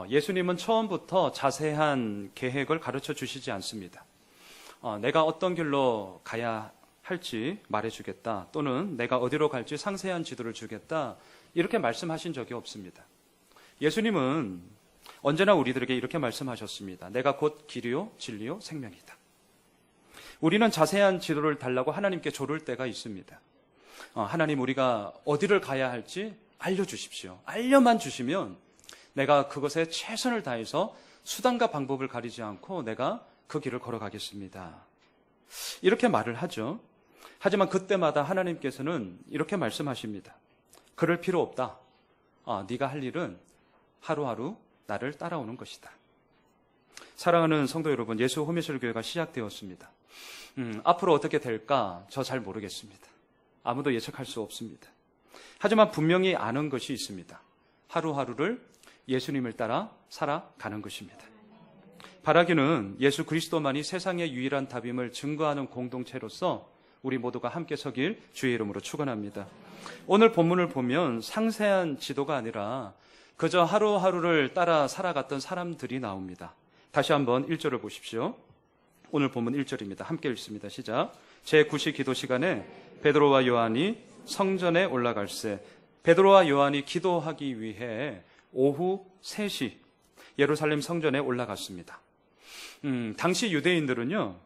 예수님은 처음부터 자세한 계획을 가르쳐 주시지 않습니다. 내가 어떤 길로 가야 할지 말해주겠다, 또는 내가 어디로 갈지 상세한 지도를 주겠다, 이렇게 말씀하신 적이 없습니다. 예수님은 언제나 우리들에게 이렇게 말씀하셨습니다. 내가 곧 길이요 진리요 생명이다. 우리는 자세한 지도를 달라고 하나님께 조를 때가 있습니다. 하나님, 우리가 어디를 가야 할지 알려주십시오. 알려만 주시면 내가 그것에 최선을 다해서 수단과 방법을 가리지 않고 내가 그 길을 걸어가겠습니다. 이렇게 말을 하죠. 하지만 그때마다 하나님께서는 이렇게 말씀하십니다. 그럴 필요 없다. 네가 할 일은 하루하루 나를 따라오는 것이다. 사랑하는 성도 여러분, 예수 호미술교회가 시작되었습니다. 앞으로 어떻게 될까 저 잘 모르겠습니다. 아무도 예측할 수 없습니다. 하지만 분명히 아는 것이 있습니다. 하루하루를 예수님을 따라 살아가는 것입니다. 바라기는 예수 그리스도만이 세상의 유일한 답임을 증거하는 공동체로서 우리 모두가 함께 서길 주의 이름으로 축원합니다. 오늘 본문을 보면 상세한 지도가 아니라 그저 하루하루를 따라 살아갔던 사람들이 나옵니다. 다시 한번 1절을 보십시오. 오늘 본문 1절입니다. 함께 읽습니다. 시작. 제9시 기도 시간에 베드로와 요한이 성전에 올라갈새. 베드로와 요한이 기도하기 위해 오후 3시 예루살렘 성전에 올라갔습니다. 당시 유대인들은요,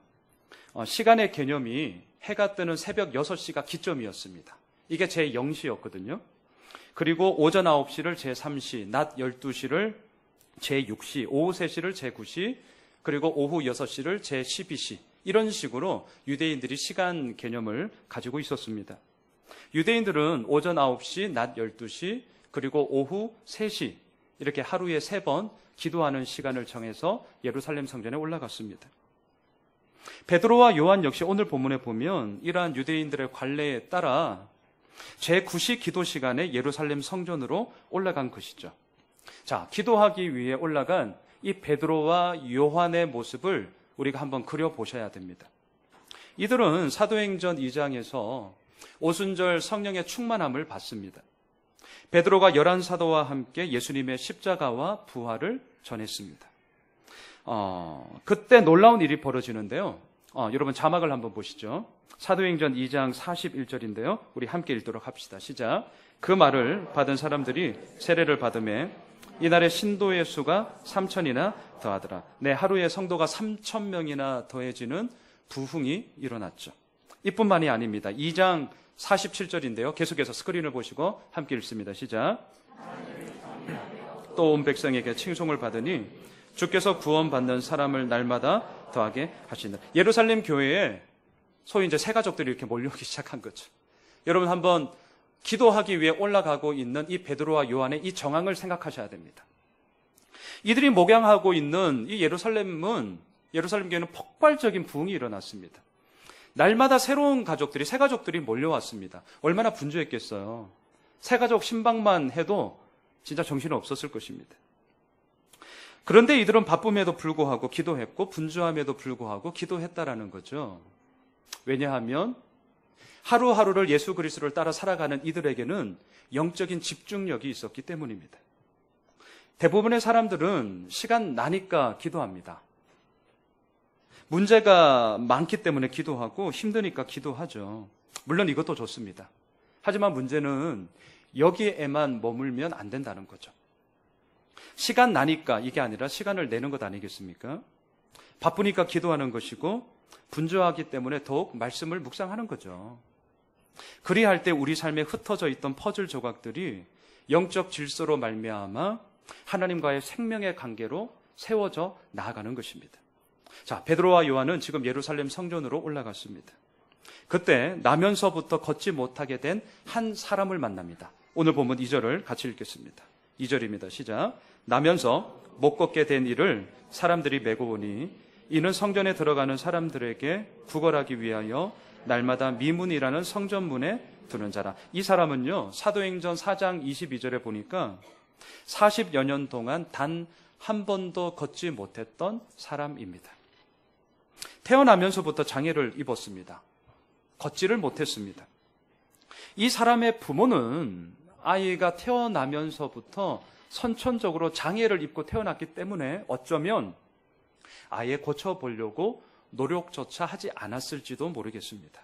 시간의 개념이 해가 뜨는 새벽 6시가 기점이었습니다. 이게 제0시였거든요. 그리고 오전 9시를 제3시, 낮 12시를 제6시, 오후 3시를 제9시, 그리고 오후 6시를 제12시, 이런 식으로 유대인들이 시간 개념을 가지고 있었습니다. 유대인들은 오전 9시, 낮 12시, 그리고 오후 3시, 이렇게 하루에 3번 기도하는 시간을 정해서 예루살렘 성전에 올라갔습니다. 베드로와 요한 역시 오늘 본문에 보면 이러한 유대인들의 관례에 따라 제9시 기도 시간에 예루살렘 성전으로 올라간 것이죠. 자, 기도하기 위해 올라간 이 베드로와 요한의 모습을 우리가 한번 그려보셔야 됩니다. 이들은 사도행전 2장에서 오순절 성령의 충만함을 받습니다. 베드로가 11사도와 함께 예수님의 십자가와 부활을 전했습니다. 그때 놀라운 일이 벌어지는데요. 여러분 자막을 한번 보시죠. 사도행전 2장 41절인데요. 우리 함께 읽도록 합시다. 시작. 그 말을 받은 사람들이 세례를 받으매 이날의 신도의 수가 3,000이나 더하더라. 네, 하루에 성도가 3,000명이나 더해지는 부흥이 일어났죠. 이뿐만이 아닙니다. 2장 47절인데요. 계속해서 스크린을 보시고 함께 읽습니다. 시작. 또 온 백성에게 칭송을 받으니 주께서 구원받는 사람을 날마다 더하게 하시는. 예루살렘 교회에 소위 이제 새 가족들이 이렇게 몰려오기 시작한 거죠. 여러분 한번 기도하기 위해 올라가고 있는 이 베드로와 요한의 이 정황을 생각하셔야 됩니다. 이들이 목양하고 있는 이 예루살렘 교회는 폭발적인 부흥이 일어났습니다. 날마다 새로운 가족들이, 새 가족들이 몰려왔습니다. 얼마나 분주했겠어요. 새 가족 신방만 해도 진짜 정신이 없었을 것입니다. 그런데 이들은 바쁨에도 불구하고 기도했고 분주함에도 불구하고 기도했다라는 거죠. 왜냐하면 하루하루를 예수 그리스도를 따라 살아가는 이들에게는 영적인 집중력이 있었기 때문입니다. 대부분의 사람들은 시간 나니까 기도합니다. 문제가 많기 때문에 기도하고 힘드니까 기도하죠. 물론 이것도 좋습니다. 하지만 문제는 여기에만 머물면 안 된다는 거죠. 시간 나니까 이게 아니라 시간을 내는 것 아니겠습니까? 바쁘니까 기도하는 것이고 분주하기 때문에 더욱 말씀을 묵상하는 거죠. 그리할 때 우리 삶에 흩어져 있던 퍼즐 조각들이 영적 질서로 말미암아 하나님과의 생명의 관계로 세워져 나아가는 것입니다. 자, 베드로와 요한은 지금 예루살렘 성전으로 올라갔습니다. 그때 나면서부터 걷지 못하게 된 한 사람을 만납니다. 오늘 본문 2절을 같이 읽겠습니다. 2절입니다. 시작. 나면서 못 걷게 된 이를 사람들이 메고 오니 이는 성전에 들어가는 사람들에게 구걸하기 위하여 날마다 미문이라는 성전문에 두는 자라. 이 사람은요, 사도행전 4장 22절에 보니까 40여 년 동안 단 한 번도 걷지 못했던 사람입니다. 태어나면서부터 장애를 입었습니다. 걷지를 못했습니다. 이 사람의 부모는 아이가 태어나면서부터 선천적으로 장애를 입고 태어났기 때문에 어쩌면 아예 고쳐보려고 노력조차 하지 않았을지도 모르겠습니다.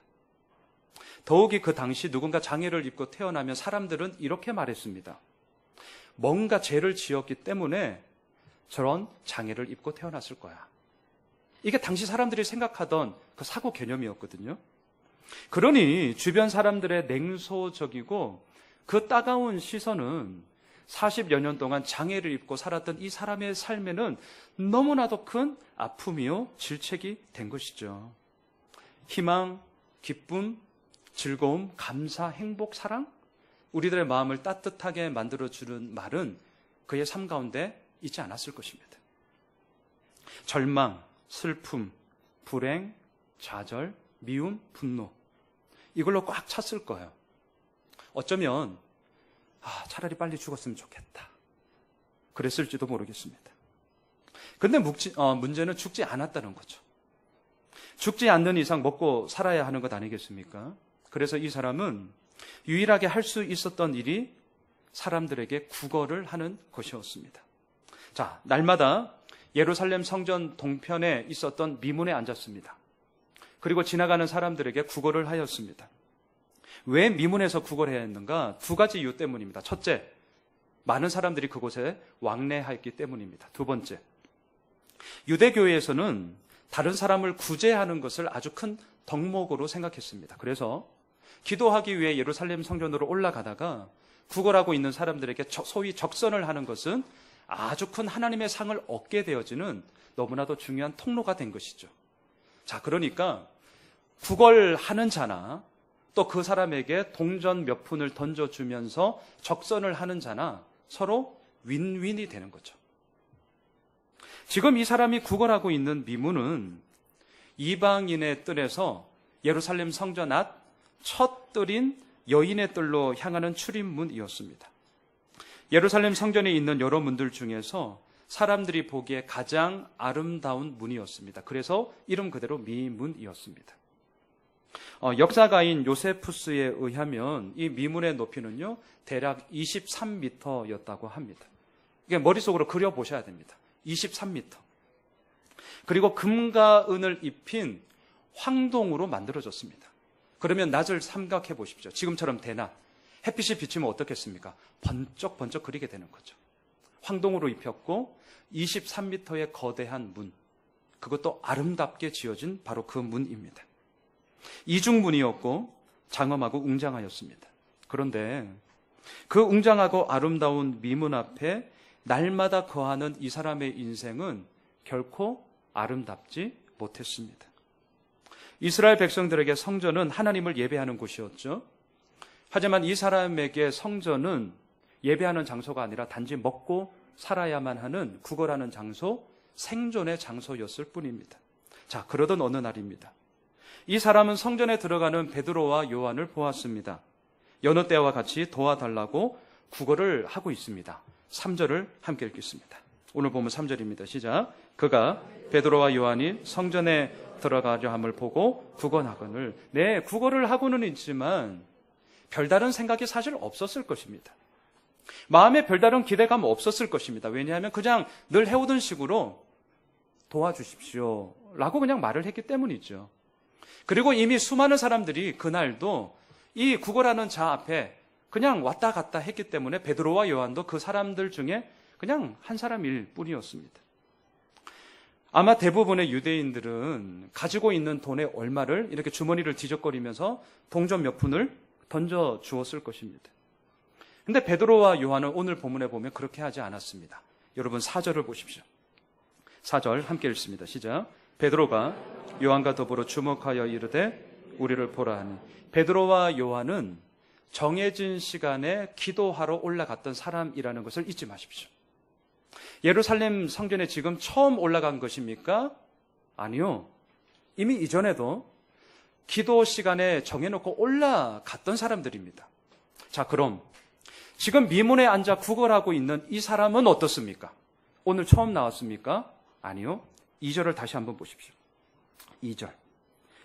더욱이 그 당시 누군가 장애를 입고 태어나면 사람들은 이렇게 말했습니다. 뭔가 죄를 지었기 때문에 저런 장애를 입고 태어났을 거야. 이게 당시 사람들이 생각하던 그 사고 개념이었거든요. 그러니 주변 사람들의 냉소적이고 그 따가운 시선은 40여 년 동안 장애를 입고 살았던 이 사람의 삶에는 너무나도 큰 아픔이요 질책이 된 것이죠. 희망, 기쁨, 즐거움, 감사, 행복, 사랑, 우리들의 마음을 따뜻하게 만들어주는 말은 그의 삶 가운데 있지 않았을 것입니다. 절망, 슬픔, 불행, 좌절, 미움, 분노, 이걸로 꽉 찼을 거예요. 어쩌면 차라리 빨리 죽었으면 좋겠다, 그랬을지도 모르겠습니다. 근데 문제는 죽지 않았다는 거죠. 죽지 않는 이상 먹고 살아야 하는 것 아니겠습니까? 그래서 이 사람은 유일하게 할 수 있었던 일이 사람들에게 구걸을 하는 것이었습니다. 자, 날마다 예루살렘 성전 동편에 있었던 미문에 앉았습니다. 그리고 지나가는 사람들에게 구걸을 하였습니다. 왜 미문에서 구걸해야 했는가? 두 가지 이유 때문입니다. 첫째, 많은 사람들이 그곳에 왕래하였기 때문입니다. 두 번째, 유대교회에서는 다른 사람을 구제하는 것을 아주 큰 덕목으로 생각했습니다. 그래서 기도하기 위해 예루살렘 성전으로 올라가다가 구걸하고 있는 사람들에게 소위 적선을 하는 것은 아주 큰 하나님의 상을 얻게 되어지는 너무나도 중요한 통로가 된 것이죠. 자, 그러니까 구걸하는 자나 또 그 사람에게 동전 몇 푼을 던져주면서 적선을 하는 자나 서로 윈윈이 되는 거죠. 지금 이 사람이 구걸하고 있는 미문은 이방인의 뜰에서 예루살렘 성전 앞 첫 뜰인 여인의 뜰로 향하는 출입문이었습니다. 예루살렘 성전에 있는 여러 문들 중에서 사람들이 보기에 가장 아름다운 문이었습니다. 그래서 이름 그대로 미문이었습니다. 역사가인 요세푸스에 의하면 이 미문의 높이는요, 대략 23m였다고 합니다. 이게 머릿속으로 그려보셔야 됩니다. 23m. 그리고 금과 은을 입힌 황동으로 만들어졌습니다. 그러면 낮을 삼각해 보십시오. 지금처럼 대낮, 햇빛이 비치면 어떻겠습니까? 번쩍번쩍 그리게 되는 거죠. 황동으로 입혔고 23m의 거대한 문, 그것도 아름답게 지어진 바로 그 문입니다. 이중문이었고 장엄하고 웅장하였습니다. 그런데 그 웅장하고 아름다운 미문 앞에 날마다 거하는 이 사람의 인생은 결코 아름답지 못했습니다. 이스라엘 백성들에게 성전은 하나님을 예배하는 곳이었죠. 하지만 이 사람에게 성전은 예배하는 장소가 아니라 단지 먹고 살아야만 하는 구걸하는 장소, 생존의 장소였을 뿐입니다. 자, 그러던 어느 날입니다. 이 사람은 성전에 들어가는 베드로와 요한을 보았습니다. 여느 때와 같이 도와달라고 구걸을 하고 있습니다. 3절을 함께 읽겠습니다. 오늘 보면 3절입니다. 시작. 그가 베드로와 요한이 성전에 들어가려 함을 보고 구걸하거늘. 네, 구걸을 하고는 있지만 별다른 생각이 사실 없었을 것입니다. 마음에 별다른 기대감 없었을 것입니다. 왜냐하면 그냥 늘 해오던 식으로 도와주십시오 라고 그냥 말을 했기 때문이죠. 그리고 이미 수많은 사람들이 그날도 이 구걸하는 자 앞에 그냥 왔다 갔다 했기 때문에 베드로와 요한도 그 사람들 중에 그냥 한 사람일 뿐이었습니다. 아마 대부분의 유대인들은 가지고 있는 돈의 얼마를 이렇게 주머니를 뒤적거리면서 동전 몇 푼을 던져 주었을 것입니다. 근데 베드로와 요한은 오늘 본문에 보면 그렇게 하지 않았습니다. 여러분 4절을 보십시오. 4절 함께 읽습니다. 시작. 베드로가 요한과 더불어 주목하여 이르되 우리를 보라 하니. 베드로와 요한은 정해진 시간에 기도하러 올라갔던 사람이라는 것을 잊지 마십시오. 예루살렘 성전에 지금 처음 올라간 것입니까? 아니요. 이미 이전에도 기도 시간에 정해놓고 올라갔던 사람들입니다. 자, 그럼 지금 미문에 앉아 구걸하고 있는 이 사람은 어떻습니까? 오늘 처음 나왔습니까? 아니요. 2절을 다시 한번 보십시오. 2절.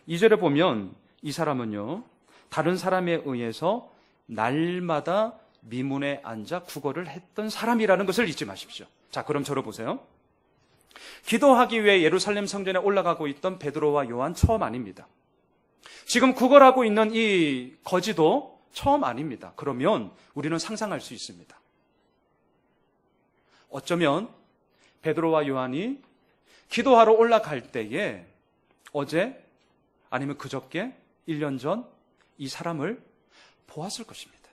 2절에 보면 이 사람은요, 다른 사람에 의해서 날마다 미문에 앉아 구걸을 했던 사람이라는 것을 잊지 마십시오. 자, 그럼 저를 보세요. 기도하기 위해 예루살렘 성전에 올라가고 있던 베드로와 요한 처음 아닙니다. 지금 구걸하고 있는 이 거지도 처음 아닙니다. 그러면 우리는 상상할 수 있습니다. 어쩌면 베드로와 요한이 기도하러 올라갈 때에 어제 아니면 그저께 1년 전 이 사람을 보았을 것입니다.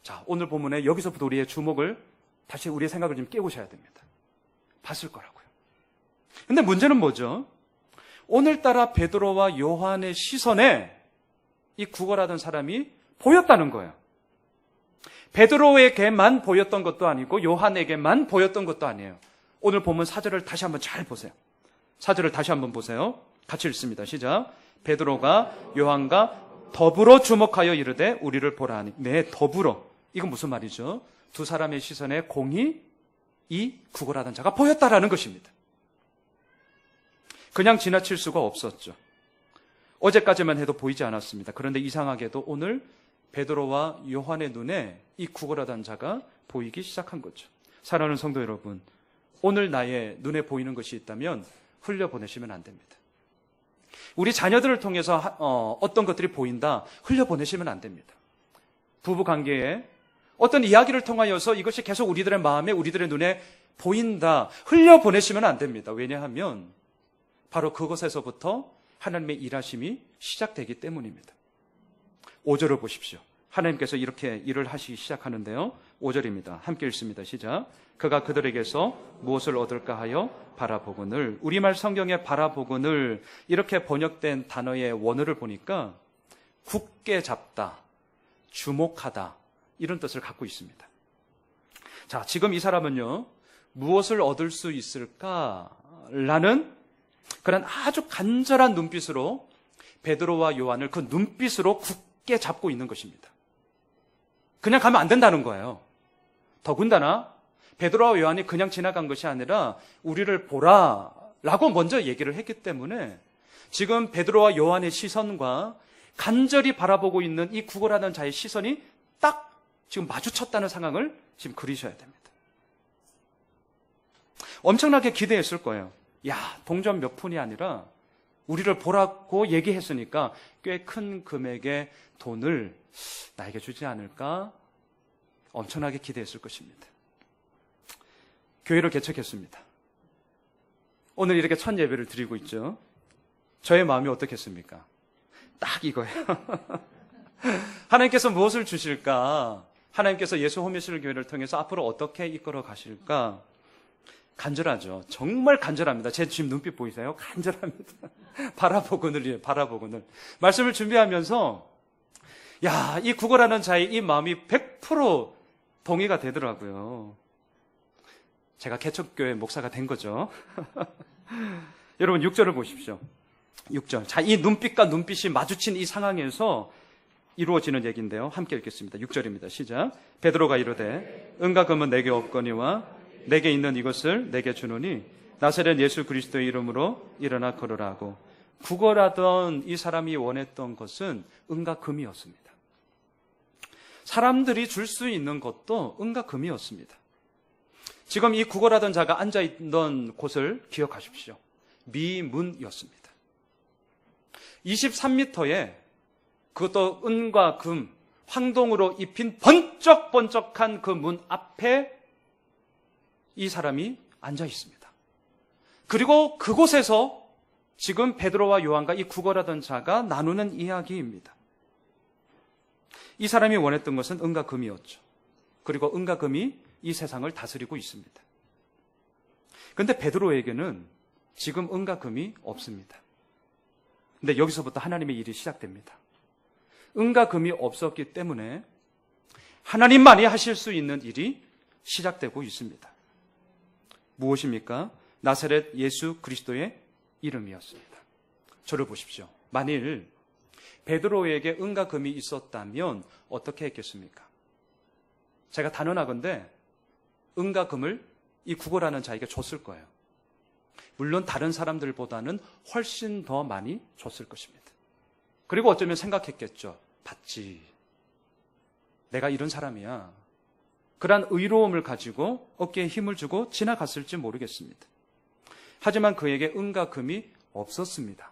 자, 오늘 본문에 여기서부터 우리의 주목을 다시 우리의 생각을 좀 깨우셔야 됩니다. 봤을 거라고요. 근데 문제는 뭐죠? 오늘따라 베드로와 요한의 시선에 이 구걸하던 사람이 보였다는 거예요. 베드로에게만 보였던 것도 아니고 요한에게만 보였던 것도 아니에요. 오늘 본문 4절을 다시 한번 잘 보세요. 4절을 다시 한번 보세요. 같이 읽습니다. 시작. 베드로가 요한과 더불어 주목하여 이르되 우리를 보라 하니. 네, 더불어. 이건 무슨 말이죠? 두 사람의 시선에 공히 이 구걸하던 자가 보였다라는 것입니다. 그냥 지나칠 수가 없었죠. 어제까지만 해도 보이지 않았습니다. 그런데 이상하게도 오늘 베드로와 요한의 눈에 이 구걸하던 자가 보이기 시작한 거죠. 사랑하는 성도 여러분, 오늘 나의 눈에 보이는 것이 있다면 흘려보내시면 안 됩니다. 우리 자녀들을 통해서 어떤 것들이 보인다, 흘려보내시면 안 됩니다. 부부관계에 어떤 이야기를 통하여서 이것이 계속 우리들의 마음에, 우리들의 눈에 보인다, 흘려보내시면 안 됩니다. 왜냐하면 바로 그것에서부터 하나님의 일하심이 시작되기 때문입니다. 5절을 보십시오. 하나님께서 이렇게 일을 하시기 시작하는데요. 5절입니다. 함께 읽습니다. 시작. 그가 그들에게서 무엇을 얻을까 하여 바라보거늘. 우리말 성경에 바라보거늘 이렇게 번역된 단어의 원어를 보니까 굳게 잡다, 주목하다 이런 뜻을 갖고 있습니다. 자, 지금 이 사람은요, 무엇을 얻을 수 있을까라는 그런 아주 간절한 눈빛으로 베드로와 요한을 그 눈빛으로 굳게 잡고 있는 것입니다. 그냥 가면 안 된다는 거예요. 더군다나 베드로와 요한이 그냥 지나간 것이 아니라 우리를 보라라고 먼저 얘기를 했기 때문에 지금 베드로와 요한의 시선과 간절히 바라보고 있는 이 구걸하는 자의 시선이 딱 지금 마주쳤다는 상황을 지금 그리셔야 됩니다. 엄청나게 기대했을 거예요. 야, 동전 몇 푼이 아니라 우리를 보라고 얘기했으니까 꽤 큰 금액의 돈을 나에게 주지 않을까? 엄청나게 기대했을 것입니다. 교회를 개척했습니다. 오늘 이렇게 첫 예배를 드리고 있죠. 저의 마음이 어떻겠습니까? 딱 이거예요. 하나님께서 무엇을 주실까? 하나님께서 예수 호미실 교회를 통해서 앞으로 어떻게 이끌어 가실까? 간절하죠. 정말 간절합니다. 제 지금 눈빛 보이세요? 간절합니다. 바라보거늘이에요. 바라보거늘. 말씀을 준비하면서 야, 이 구걸하는 자의 이 마음이 100% 동의가 되더라고요. 제가 개척교회 목사가 된 거죠. 여러분 6절을 보십시오. 6절. 자, 이 눈빛과 눈빛이 마주친 이 상황에서 이루어지는 얘기인데요. 함께 읽겠습니다. 6절입니다. 시작. 베드로가 이르되 은과 금은 내게 없거니와 내게 있는 이것을 내게 주노니 나사렛 예수 그리스도의 이름으로 일어나 걸으라 하고. 구걸하던 이 사람이 원했던 것은 은과 금이었습니다. 사람들이 줄 수 있는 것도 은과 금이었습니다. 지금 이 구걸하던 자가 앉아있던 곳을 기억하십시오. 미문이었습니다. 23m에 그것도 은과 금, 황동으로 입힌 번쩍번쩍한 그 문 앞에 이 사람이 앉아 있습니다. 그리고 그곳에서 지금 베드로와 요한과 이 구걸하던 자가 나누는 이야기입니다. 이 사람이 원했던 것은 은과 금이었죠. 그리고 은과 금이 이 세상을 다스리고 있습니다. 그런데 베드로에게는 지금 은과 금이 없습니다. 근데 여기서부터 하나님의 일이 시작됩니다. 은과 금이 없었기 때문에 하나님만이 하실 수 있는 일이 시작되고 있습니다. 무엇입니까? 나사렛 예수 그리스도의 이름이었습니다. 저를 보십시오. 만일 베드로에게 은과 금이 있었다면 어떻게 했겠습니까? 제가 단언하건대 은과 금을 이 구걸하는 자에게 줬을 거예요. 물론 다른 사람들보다는 훨씬 더 많이 줬을 것입니다. 그리고 어쩌면 생각했겠죠. 받지. 내가 이런 사람이야. 그러한 의로움을 가지고 어깨에 힘을 주고 지나갔을지 모르겠습니다. 하지만 그에게 은과 금이 없었습니다.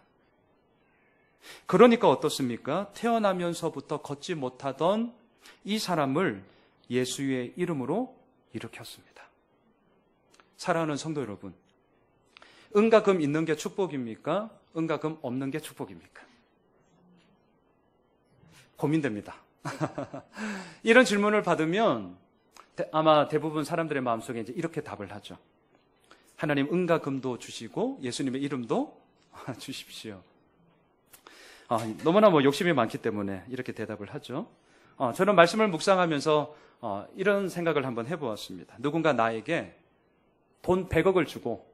그러니까 어떻습니까? 태어나면서부터 걷지 못하던 이 사람을 예수의 이름으로 일으켰습니다. 사랑하는 성도 여러분, 은과 금 있는 게 축복입니까? 은과 금 없는 게 축복입니까? 고민됩니다. 이런 질문을 받으면 아마 대부분 사람들의 마음속에 이제 이렇게 답을 하죠. 하나님 은과 금도 주시고 예수님의 이름도 주십시오. 너무나 욕심이 많기 때문에 이렇게 대답을 하죠. 저는 말씀을 묵상하면서 이런 생각을 한번 해보았습니다. 누군가 나에게 돈 100억을 주고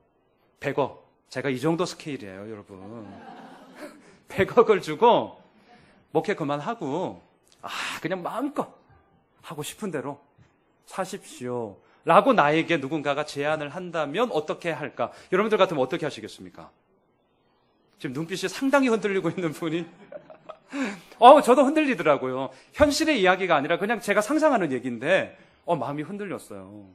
100억, 제가 이 정도 스케일이에요, 여러분. 100억을 주고 목회 그만하고 그냥 마음껏 하고 싶은 대로 사십시오 라고 나에게 누군가가 제안을 한다면 어떻게 할까? 여러분들 같으면 어떻게 하시겠습니까? 지금 눈빛이 상당히 흔들리고 있는 분이 저도 흔들리더라고요. 현실의 이야기가 아니라 그냥 제가 상상하는 얘기인데 마음이 흔들렸어요.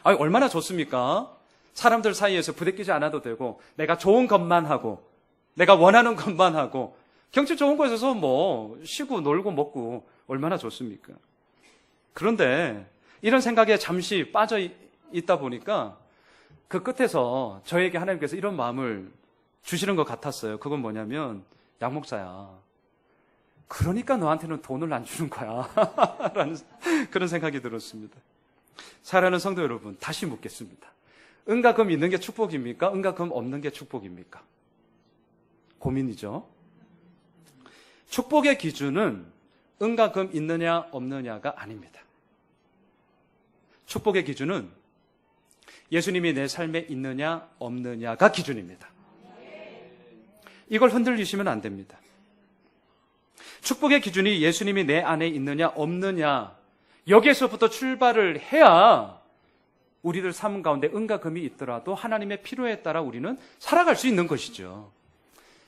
얼마나 좋습니까? 사람들 사이에서 부대끼지 않아도 되고 내가 좋은 것만 하고 내가 원하는 것만 하고 경치 좋은 곳에서 쉬고 놀고 먹고 얼마나 좋습니까? 그런데 이런 생각에 잠시 빠져 있다 보니까 그 끝에서 저에게 하나님께서 이런 마음을 주시는 것 같았어요. 그건 뭐냐면, 양 목사야, 그러니까 너한테는 돈을 안 주는 거야 라는 그런 생각이 들었습니다. 사랑하는 성도 여러분, 다시 묻겠습니다. 은과 금 있는 게 축복입니까? 은과 금 없는 게 축복입니까? 고민이죠. 축복의 기준은 은과 금 있느냐 없느냐가 아닙니다. 축복의 기준은 예수님이 내 삶에 있느냐 없느냐가 기준입니다. 이걸 흔들리시면 안 됩니다. 축복의 기준이 예수님이 내 안에 있느냐 없느냐, 여기에서부터 출발을 해야 우리들 삶 가운데 은과 금이 있더라도 하나님의 필요에 따라 우리는 살아갈 수 있는 것이죠.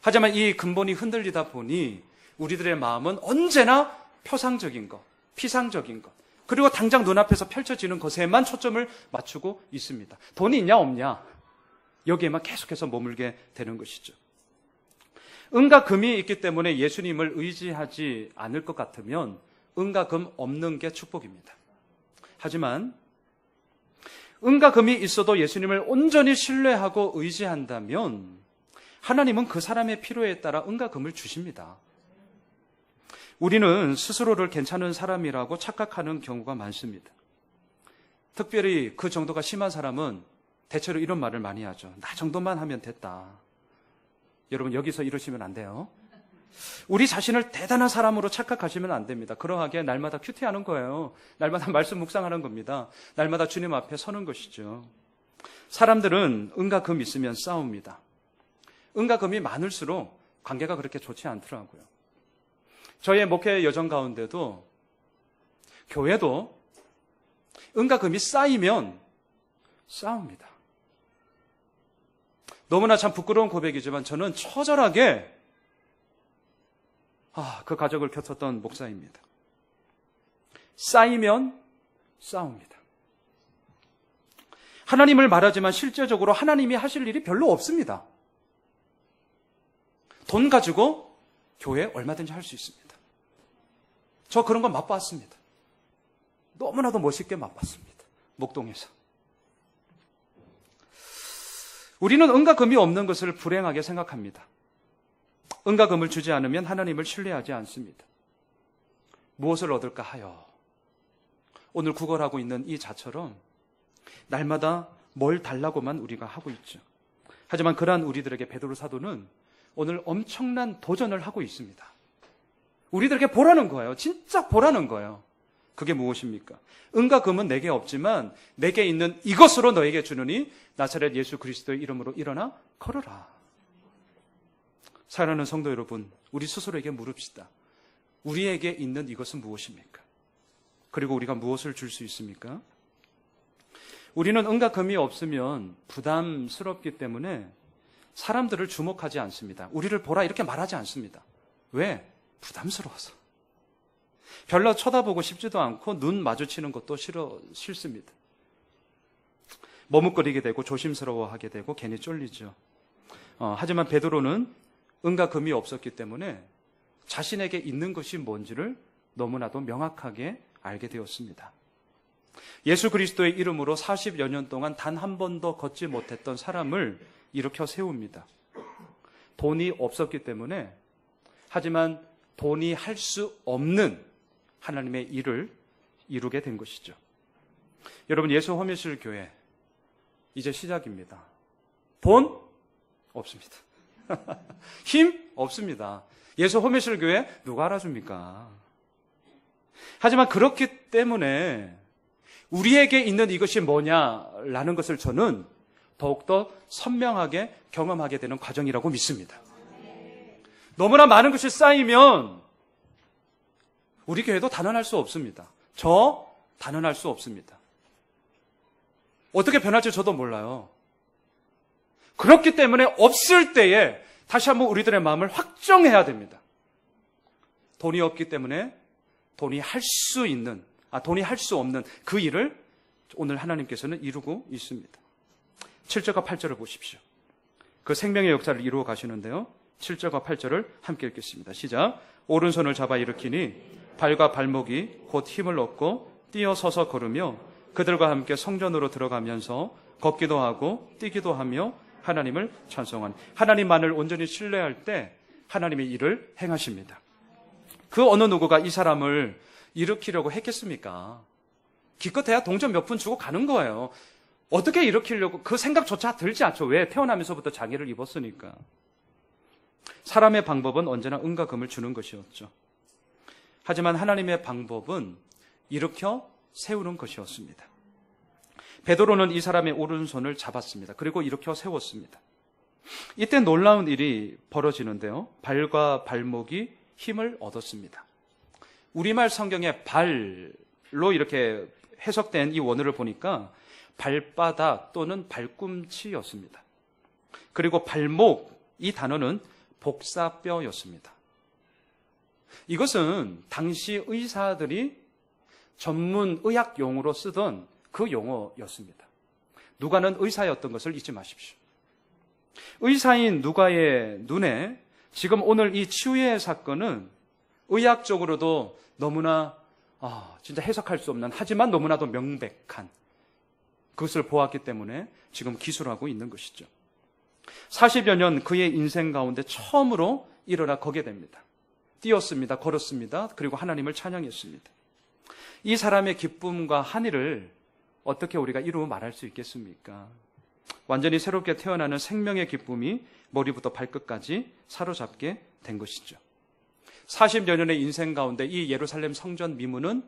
하지만 이 근본이 흔들리다 보니 우리들의 마음은 언제나 표상적인 것, 피상적인 것, 그리고 당장 눈앞에서 펼쳐지는 것에만 초점을 맞추고 있습니다. 돈이 있냐 없냐, 여기에만 계속해서 머물게 되는 것이죠. 은과 금이 있기 때문에 예수님을 의지하지 않을 것 같으면 은과 금 없는 게 축복입니다. 하지만 은과 금이 있어도 예수님을 온전히 신뢰하고 의지한다면 하나님은 그 사람의 필요에 따라 은과 금을 주십니다. 우리는 스스로를 괜찮은 사람이라고 착각하는 경우가 많습니다. 특별히 그 정도가 심한 사람은 대체로 이런 말을 많이 하죠. 나 정도만 하면 됐다. 여러분, 여기서 이러시면 안 돼요. 우리 자신을 대단한 사람으로 착각하시면 안 됩니다. 그러하게 날마다 큐티하는 거예요. 날마다 말씀 묵상하는 겁니다. 날마다 주님 앞에 서는 것이죠. 사람들은 은과 금 있으면 싸웁니다. 은과 금이 많을수록 관계가 그렇게 좋지 않더라고요. 저의 목회 여정 가운데도 교회도 은과 금이 쌓이면 싸웁니다. 너무나 참 부끄러운 고백이지만 저는 처절하게 그 가족을 겹쳤던 목사입니다. 쌓이면 싸웁니다. 하나님을 말하지만 실제적으로 하나님이 하실 일이 별로 없습니다. 돈 가지고 교회 얼마든지 할 수 있습니다. 저 그런 건 맛봤습니다. 너무나도 멋있게 맛봤습니다. 목동에서. 우리는 은과 금이 없는 것을 불행하게 생각합니다. 은과 금을 주지 않으면 하나님을 신뢰하지 않습니다. 무엇을 얻을까 하여 오늘 구걸하고 있는 이 자처럼 날마다 뭘 달라고만 우리가 하고 있죠. 하지만 그러한 우리들에게 베드로 사도는 오늘 엄청난 도전을 하고 있습니다. 우리들에게 보라는 거예요. 진짜 보라는 거예요. 그게 무엇입니까? 은과 금은 내게 없지만 내게 있는 이것으로 너에게 주느니 나사렛 예수 그리스도의 이름으로 일어나 걸어라. 사랑하는 성도 여러분, 우리 스스로에게 물읍시다. 우리에게 있는 이것은 무엇입니까? 그리고 우리가 무엇을 줄 수 있습니까? 우리는 은과 금이 없으면 부담스럽기 때문에 사람들을 주목하지 않습니다. 우리를 보라 이렇게 말하지 않습니다. 왜? 부담스러워서. 별로 쳐다보고 싶지도 않고 눈 마주치는 것도 싫습니다. 머뭇거리게 되고 조심스러워하게 되고 괜히 쫄리죠. 하지만 베드로는 은과 금이 없었기 때문에 자신에게 있는 것이 뭔지를 너무나도 명확하게 알게 되었습니다. 예수 그리스도의 이름으로 40여 년 동안 단 한 번도 걷지 못했던 사람을 일으켜 세웁니다. 돈이 없었기 때문에, 하지만 돈이 할 수 없는 하나님의 일을 이루게 된 것이죠. 여러분, 예수 허미실 교회 이제 시작입니다. 돈 없습니다. 힘 없습니다. 예수 허미실 교회 누가 알아줍니까? 하지만 그렇기 때문에 우리에게 있는 이것이 뭐냐라는 것을 저는 더욱더 선명하게 경험하게 되는 과정이라고 믿습니다. 너무나 많은 것이 쌓이면 우리 교회도 단언할 수 없습니다. 저 단언할 수 없습니다. 어떻게 변할지 저도 몰라요. 그렇기 때문에 없을 때에 다시 한번 우리들의 마음을 확정해야 됩니다. 돈이 없기 때문에 돈이 할 수 없는 그 일을 오늘 하나님께서는 이루고 있습니다. 7절과 8절을 보십시오. 그 생명의 역사를 이루어 가시는데요. 7절과 8절을 함께 읽겠습니다. 시작. 오른손을 잡아 일으키니 발과 발목이 곧 힘을 얻고 뛰어서서 걸으며 그들과 함께 성전으로 들어가면서 걷기도 하고 뛰기도 하며 하나님을 찬송하니. 하나님만을 온전히 신뢰할 때 하나님의 일을 행하십니다. 그 어느 누구가 이 사람을 일으키려고 했겠습니까? 기껏해야 동전 몇 푼 주고 가는 거예요. 어떻게 일으키려고, 그 생각조차 들지 않죠. 왜? 태어나면서부터 장애를 입었으니까. 사람의 방법은 언제나 은과 금을 주는 것이었죠. 하지만 하나님의 방법은 일으켜 세우는 것이었습니다. 베드로는 이 사람의 오른손을 잡았습니다. 그리고 일으켜 세웠습니다. 이때 놀라운 일이 벌어지는데요. 발과 발목이 힘을 얻었습니다. 우리말 성경에 발로 이렇게 해석된 이 원어를 보니까 발바닥 또는 발꿈치였습니다. 그리고 발목, 이 단어는 복사뼈였습니다. 이것은 당시 의사들이 전문 의학 용어로 쓰던 그 용어였습니다. 누가는 의사였던 것을 잊지 마십시오. 의사인 누가의 눈에 지금 오늘 이 치유의 사건은 의학적으로도 너무나 진짜 해석할 수 없는, 하지만 너무나도 명백한 그것을 보았기 때문에 지금 기술하고 있는 것이죠. 40여 년 그의 인생 가운데 처음으로 일어나 거게 됩니다. 뛰었습니다. 걸었습니다. 그리고 하나님을 찬양했습니다. 이 사람의 기쁨과 한의를 어떻게 우리가 이루 말할 수 있겠습니까? 완전히 새롭게 태어나는 생명의 기쁨이 머리부터 발끝까지 사로잡게 된 것이죠. 40여 년의 인생 가운데 이 예루살렘 성전 미문은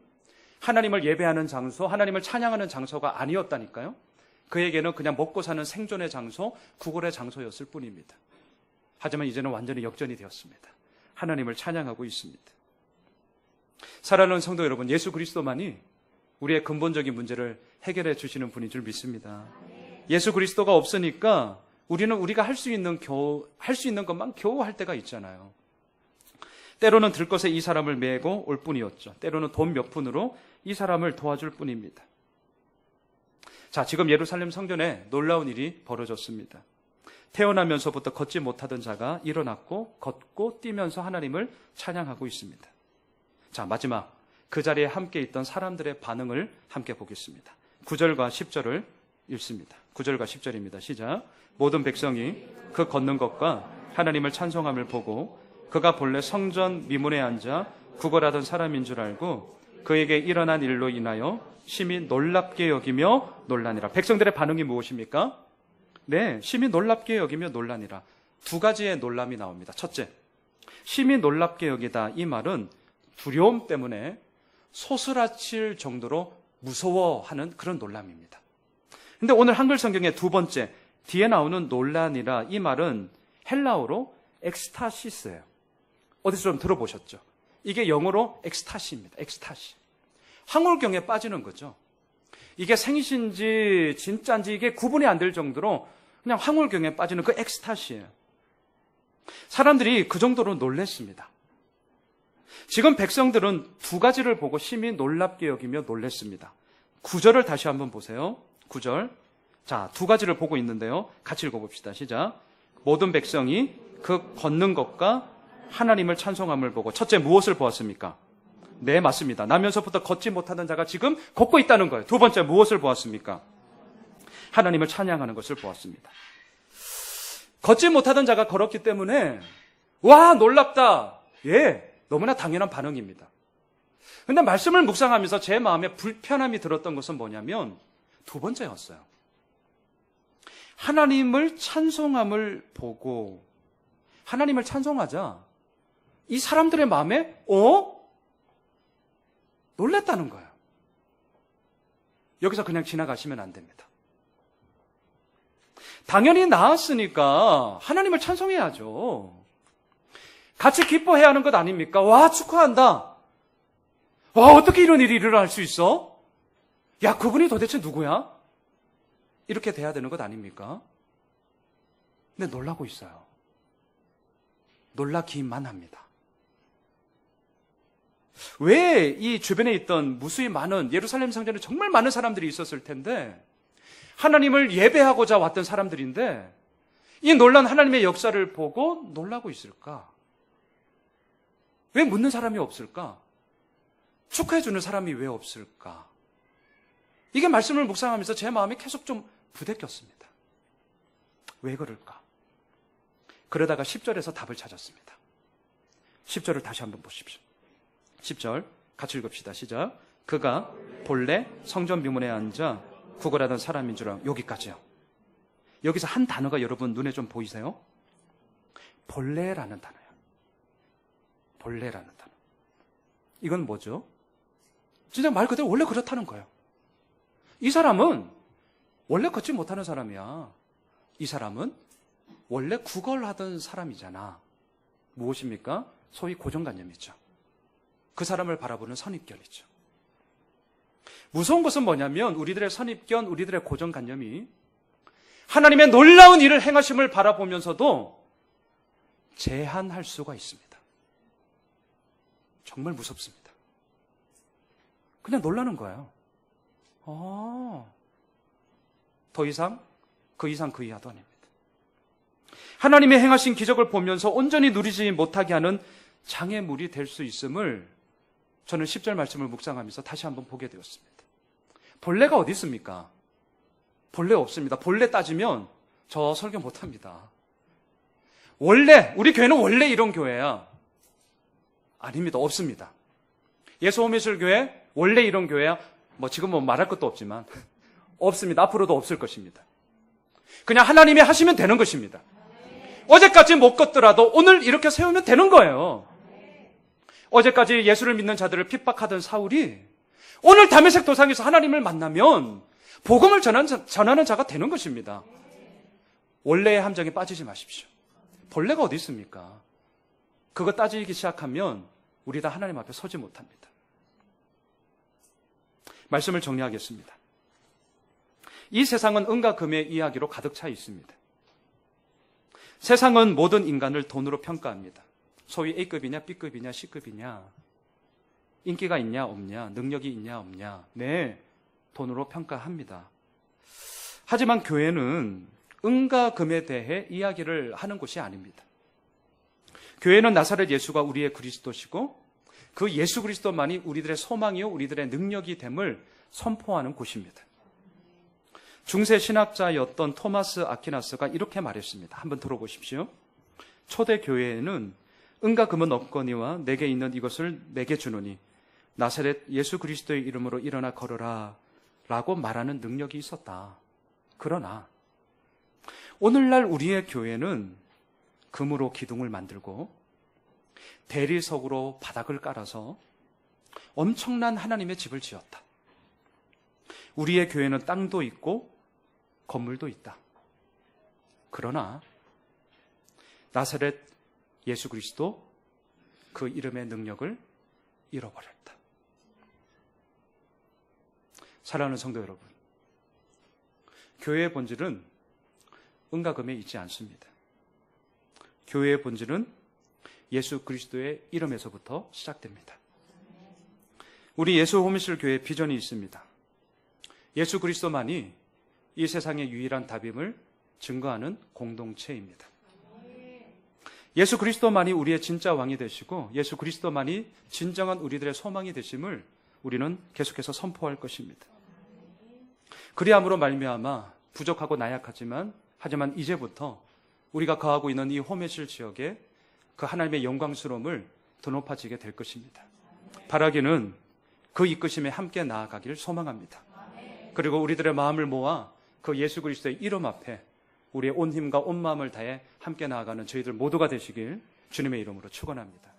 하나님을 예배하는 장소, 하나님을 찬양하는 장소가 아니었다니까요. 그에게는 그냥 먹고 사는 생존의 장소, 구걸의 장소였을 뿐입니다. 하지만 이제는 완전히 역전이 되었습니다. 하나님을 찬양하고 있습니다. 사랑하는 성도 여러분, 예수 그리스도만이 우리의 근본적인 문제를 해결해 주시는 분인 줄 믿습니다. 예수 그리스도가 없으니까 우리가 할 수 있는 것만 겨우 할 때가 있잖아요. 때로는 들것에 이 사람을 메고 올 뿐이었죠. 때로는 돈 몇 푼으로 이 사람을 도와줄 뿐입니다. 자, 지금 예루살렘 성전에 놀라운 일이 벌어졌습니다. 태어나면서부터 걷지 못하던 자가 일어났고 걷고 뛰면서 하나님을 찬양하고 있습니다. 자, 마지막 그 자리에 함께 있던 사람들의 반응을 함께 보겠습니다. 9절과 10절을 읽습니다. 9절과 10절입니다. 시작. 모든 백성이 그 걷는 것과 하나님을 찬송함을 보고 그가 본래 성전 미문에 앉아 구걸하던 사람인 줄 알고 그에게 일어난 일로 인하여 심히 놀랍게 여기며 놀라니라. 백성들의 반응이 무엇입니까? 네, 심히 놀랍게 여기며 놀라니라. 두 가지의 놀람이 나옵니다. 첫째, 심히 놀랍게 여기다. 이 말은 두려움 때문에 소스라칠 정도로 무서워하는 그런 놀람입니다. 근데 오늘 한글 성경의 두 번째, 뒤에 나오는 놀라니라. 이 말은 헬라어로 엑스타시스예요. 어디서 좀 들어보셨죠? 이게 영어로 엑스타시입니다. 엑스타시. 황홀경에 빠지는 거죠. 이게 생신지 진짜인지 이게 구분이 안 될 정도로 그냥 황홀경에 빠지는 그 엑스타시예요. 사람들이 그 정도로 놀랬습니다. 지금 백성들은 두 가지를 보고 심히 놀랍게 여기며 놀랬습니다. 9절을 다시 한번 보세요. 9절. 자, 두 가지를 보고 있는데요. 같이 읽어봅시다. 시작. 모든 백성이 그 걷는 것과 하나님을 찬송함을 보고 첫째 무엇을 보았습니까? 네, 맞습니다. 나면서부터 걷지 못하는 자가 지금 걷고 있다는 거예요. 두 번째 무엇을 보았습니까? 하나님을 찬양하는 것을 보았습니다. 걷지 못하던 자가 걸었기 때문에 와, 놀랍다. 예, 너무나 당연한 반응입니다. 근데 말씀을 묵상하면서 제 마음에 불편함이 들었던 것은 뭐냐면 두 번째였어요. 하나님을 찬송함을 보고 하나님을 찬송하자 이 사람들의 마음에 놀랬다는 거예요. 여기서 그냥 지나가시면 안 됩니다. 당연히 나았으니까 하나님을 찬송해야죠. 같이 기뻐해야 하는 것 아닙니까? 와, 축하한다. 와, 어떻게 이런 일이 일어날 수 있어? 야, 그분이 도대체 누구야? 이렇게 돼야 되는 것 아닙니까? 근데 놀라고 있어요. 놀라기만 합니다. 왜 이 주변에 있던 무수히 많은 예루살렘 성전에 정말 많은 사람들이 있었을 텐데 하나님을 예배하고자 왔던 사람들인데 이 놀란 하나님의 역사를 보고 놀라고 있을까? 왜 묻는 사람이 없을까? 축하해주는 사람이 왜 없을까? 이게 말씀을 묵상하면서 제 마음에 계속 좀 부대꼈습니다. 왜 그럴까? 그러다가 10절에서 답을 찾았습니다. 10절을 다시 한번 보십시오. 10절 같이 읽읍시다. 시작. 그가 본래 성전 비문에 앉아 구걸하던 사람인 줄 알고. 여기까지요. 여기서 한 단어가 여러분 눈에 좀 보이세요? 본래라는 단어예요. 본래라는 단어. 이건 뭐죠? 진짜 말 그대로 원래 그렇다는 거예요. 이 사람은 원래 걷지 못하는 사람이야. 이 사람은 원래 구걸하던 사람이잖아. 무엇입니까? 소위 고정관념이죠. 그 사람을 바라보는 선입견이죠. 무서운 것은 뭐냐면 우리들의 선입견, 우리들의 고정관념이 하나님의 놀라운 일을 행하심을 바라보면서도 제한할 수가 있습니다. 정말 무섭습니다. 그냥 놀라는 거예요. 더 이상, 그 이상, 그 이하도 아닙니다. 하나님의 행하신 기적을 보면서 온전히 누리지 못하게 하는 장애물이 될 수 있음을 저는 10절 말씀을 묵상하면서 다시 한번 보게 되었습니다. 본래가 어디 있습니까? 본래 없습니다. 본래 따지면 저 설교 못합니다. 원래, 우리 교회는 원래 이런 교회야. 아닙니다. 없습니다. 예수호미술교회 원래 이런 교회야. 지금 말할 것도 없지만 없습니다. 앞으로도 없을 것입니다. 그냥 하나님이 하시면 되는 것입니다. 어제까지 못 걷더라도 오늘 이렇게 세우면 되는 거예요. 어제까지 예수를 믿는 자들을 핍박하던 사울이 오늘 다메섹 도상에서 하나님을 만나면 복음을 전하는 자가 되는 것입니다. 원래의 함정에 빠지지 마십시오. 본래가 어디 있습니까? 그거 따지기 시작하면 우리 다 하나님 앞에 서지 못합니다. 말씀을 정리하겠습니다. 이 세상은 은과 금의 이야기로 가득 차 있습니다. 세상은 모든 인간을 돈으로 평가합니다. 소위 A급이냐 B급이냐 C급이냐, 인기가 있냐 없냐, 능력이 있냐 없냐, 네, 돈으로 평가합니다. 하지만 교회는 은과 금에 대해 이야기를 하는 곳이 아닙니다. 교회는 나사렛 예수가 우리의 그리스도시고 그 예수 그리스도만이 우리들의 소망이요 우리들의 능력이 됨을 선포하는 곳입니다. 중세 신학자였던 토마스 아퀴나스가 이렇게 말했습니다. 한번 들어보십시오. 초대 교회에는 은과 금은 없거니와 내게 있는 이것을 내게 주노니 나사렛 예수 그리스도의 이름으로 일어나 걸어라 라고 말하는 능력이 있었다. 그러나 오늘날 우리의 교회는 금으로 기둥을 만들고 대리석으로 바닥을 깔아서 엄청난 하나님의 집을 지었다. 우리의 교회는 땅도 있고 건물도 있다. 그러나 나사렛 예수 그리스도 그 이름의 능력을 잃어버렸다. 사랑하는 성도 여러분, 교회의 본질은 은과 금에 있지 않습니다. 교회의 본질은 예수 그리스도의 이름에서부터 시작됩니다. 우리 예수 호미실 교회의 비전이 있습니다. 예수 그리스도만이 이 세상의 유일한 답임을 증거하는 공동체입니다. 예수 그리스도만이 우리의 진짜 왕이 되시고 예수 그리스도만이 진정한 우리들의 소망이 되심을 우리는 계속해서 선포할 것입니다. 그리함으로 말미암아 부족하고 나약하지만 하지만 이제부터 우리가 거하고 있는 이 호메실 지역에 그 하나님의 영광스러움을 더 높아지게 될 것입니다. 바라기는 그 이끄심에 함께 나아가기를 소망합니다. 그리고 우리들의 마음을 모아 그 예수 그리스도의 이름 앞에 우리의 온 힘과 온 마음을 다해 함께 나아가는 저희들 모두가 되시길 주님의 이름으로 축원합니다.